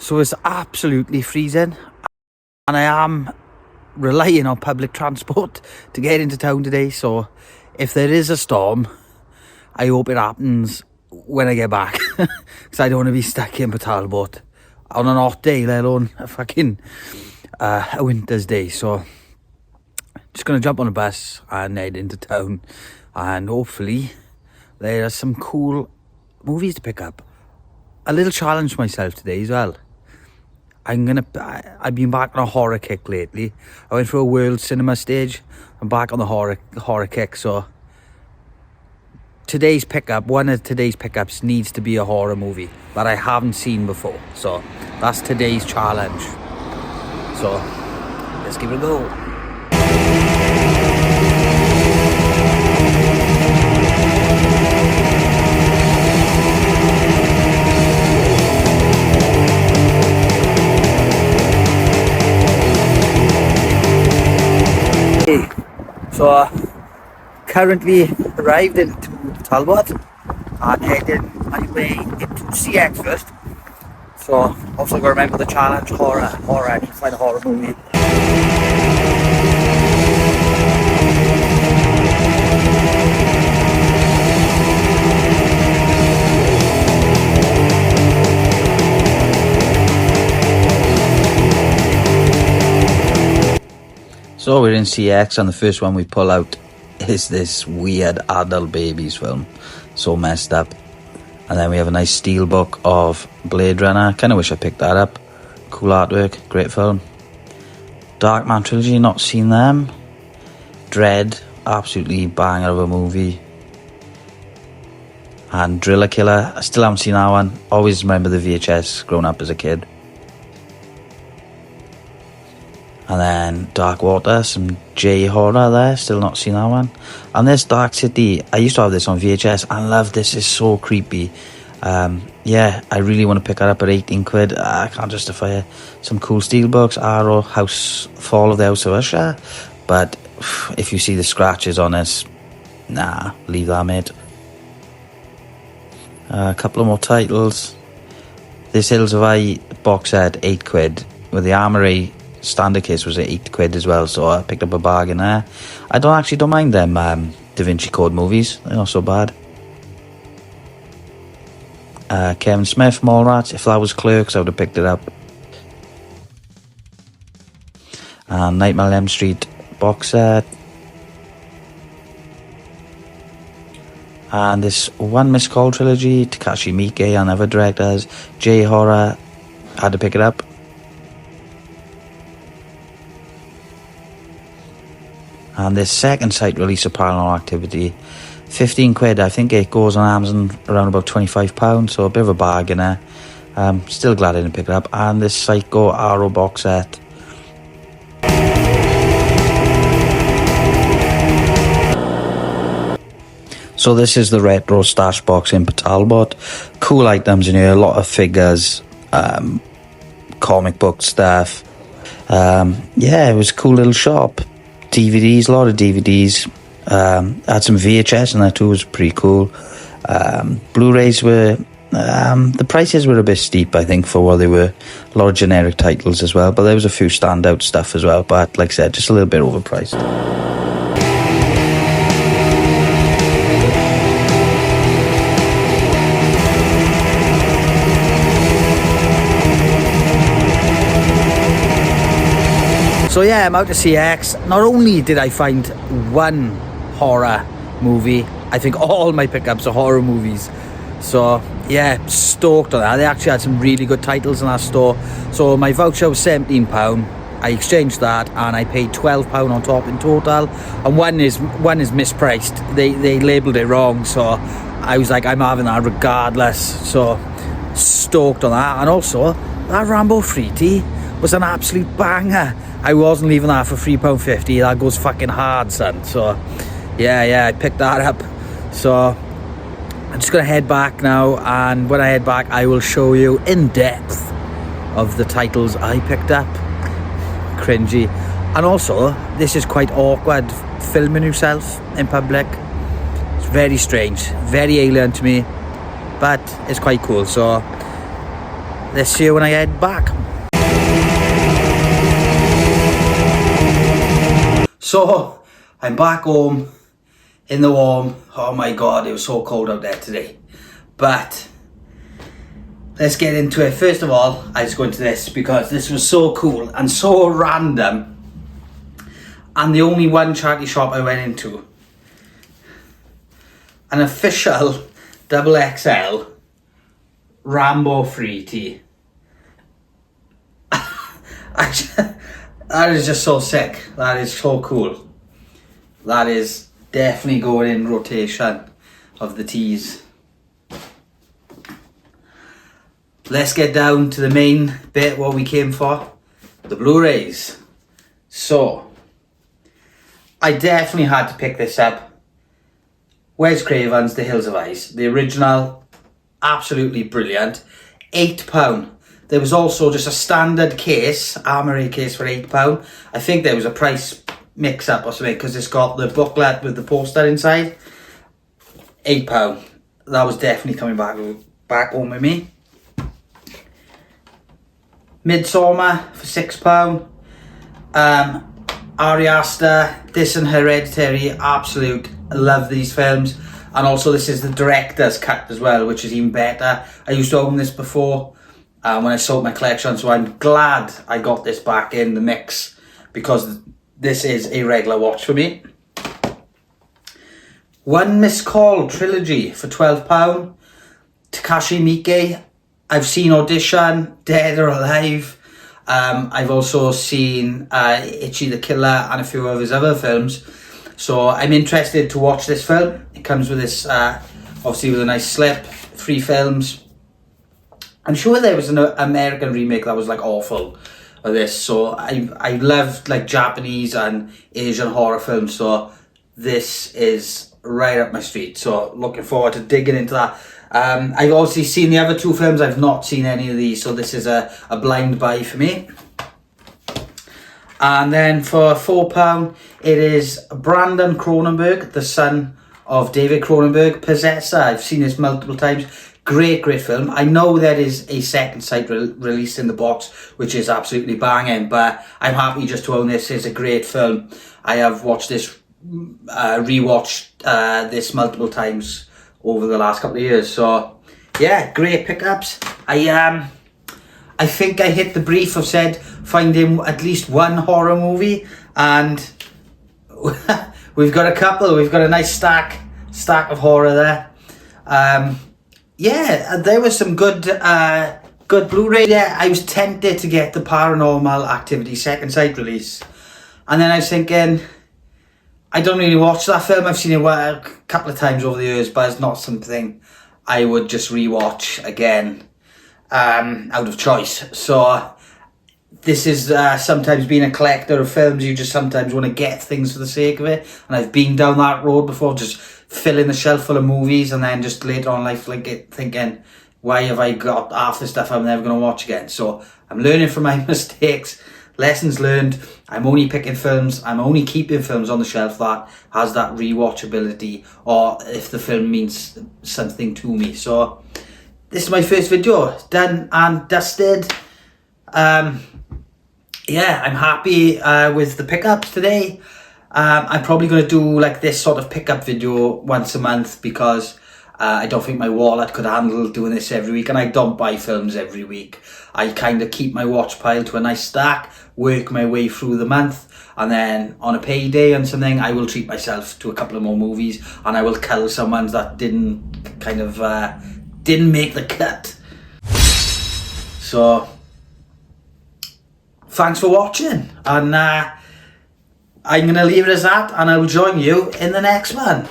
So it's absolutely freezing, and I am relying on public transport to get into town today. So if there is a storm, I hope it happens when I get back, because I don't want to be stuck in Port Talbot on an hot day, let alone a fucking a winter's day. So just gonna jump on a bus and head into town, and hopefully there are some cool movies to pick up. A little challenge for myself today as well. I've been back on a horror kick lately. I went for a world cinema stage. I'm back on the horror kick. So one of today's pickups needs to be a horror movie that I haven't seen before. So that's today's challenge. So let's give it a go. So currently arrived into Talbot and heading my way into CEX first. So also gotta remember the challenge, horror. I need to find a horror movie. So we're in CEX, and the first one we pull out is this weird adult babies film. So messed up. And then we have a nice steelbook of Blade Runner. Kind of wish I picked that up. Cool artwork, great film. Darkman Trilogy, not seen them. Dread, absolutely banger of a movie. And Driller Killer, I still haven't seen that one. Always remember the VHS growing up as a kid. And then Dark Water, some J horror there, still not seen that one. And this Dark City, I used to have this on VHS. I love this, it's so creepy. Yeah, I really want to pick that up at 18 quid. I can't justify it. Some cool steelbooks, Arrow, Fall of the House of Usher. But if you see the scratches on this, nah, leave that, mate. A couple of more titles. This Hills of Eye box set, 8 quid. With the Armory standard case was at 8 quid as well, so I picked up a bargain there. I don't mind them Da Vinci Code movies, they're not so bad. Kevin Smith, Mallrats, if that was Clerks I would have picked it up. And Nightmare on Elm Street box set. And this One Missed Call trilogy, Takashi Miike and other directors, J horror, had to pick it up. And this second site release of Paranormal Activity, 15 quid. I think it goes on Amazon around about £25, so a bit of a bargain there. Still glad I didn't pick it up. And this Psycho Arrow box set. So this is the retro stash box in Port Talbot. Cool items in here, a lot of figures, comic book stuff. Yeah, it was a cool little shop. DVDs, a lot of DVDs. Had some VHS in there too, was pretty cool. Blu-rays were, the prices were a bit steep, I think, for what they were. A lot of generic titles as well, but there was a few standout stuff as well, but like I said, just a little bit overpriced. So yeah, I'm out to CEX. Not only did I find one horror movie, I think all my pickups are horror movies. So yeah, stoked on that. They actually had some really good titles in that store. So my voucher was £17. I exchanged that and I paid £12 on top in total. And one is mispriced. They labelled it wrong, so I was like, I'm having that regardless. So stoked on that. And also that Rambo 3D was an absolute banger. I wasn't leaving that for £3.50. That goes fucking hard, son. So yeah, I picked that up. So I'm just gonna head back now, and when I head back I will show you in depth of the titles I picked up. Cringy. And also, this is quite awkward, filming yourself in public. It's very strange, very alien to me, but it's quite cool. So let's see you when I head back. So, I'm back home in the warm. Oh my god, it was so cold out there today. But let's get into it. First of all, I just go into this because this was so cool and so random. And the only one charity shop I went into. An official XXL Rambo free tee. That is just so sick. That is so cool. That is definitely going in rotation of the tees. Let's get down to the main bit, what we came for. The Blu-rays. So, I definitely had to pick this up. Wes Craven's The Hills of Ice. The original, absolutely brilliant. £8. There was also just a standard case, armoury case for £8. I think there was a price mix-up or something because it's got the booklet with the poster inside. £8. That was definitely coming back home with me. Midsummer for £6. Ari Aster, this and Hereditary, absolute love these films. And also this is the director's cut as well, which is even better. I used to own this before when I sold my collection, so I'm glad I got this back in the mix because this is a regular watch for me. One Missed Call trilogy for £12. Takashi Miike, I've seen Audition, Dead or Alive. I've also seen Ichi the Killer and a few of his other films. So I'm interested to watch this film. It comes with this, obviously with a nice slip, 3 films. I'm sure there was an American remake that was like awful of this. So I loved like Japanese and Asian horror films. So this is right up my street. So looking forward to digging into that. I've obviously seen the other 2 films. I've not seen any of these. So this is a blind buy for me. And then for £4, it is Brandon Cronenberg, the son of David Cronenberg, Possessor. I've seen this multiple times. Great film. I know there is a second sight released in the box, which is absolutely banging, but I'm happy just to own this. It's a great film. I have watched this, rewatched this multiple times over the last couple of years. So, yeah, great pickups. I think I hit the brief of said finding at least one horror movie, and we've got a couple. We've got a nice stack of horror there. Yeah, there was some good Blu-ray. Yeah, I was tempted to get the Paranormal Activity second sight release, and then I was thinking, I don't really watch that film. I've seen it a couple of times over the years, but it's not something I would just rewatch again out of choice. So this is sometimes being a collector of films. You just sometimes want to get things for the sake of it, and I've been down that road before, just filling the shelf full of movies, and then just later on in life thinking, why have I got half the stuff I'm never going to watch again? So I'm learning from my mistakes. Lessons learned. I'm only picking films. I'm only keeping films on the shelf that has that rewatchability, or if the film means something to me. So this is my first video, done and dusted. Yeah, I'm happy with the pickups today. I'm probably going to do like this sort of pickup video once a month because I don't think my wallet could handle doing this every week, and I don't buy films every week. I kind of keep my watch pile to a nice stack, work my way through the month, and then on a payday and something, I will treat myself to a couple of more movies, and I will cull some ones that didn't make the cut. So thanks for watching, and I'm going to leave it as that, and I will join you in the next one.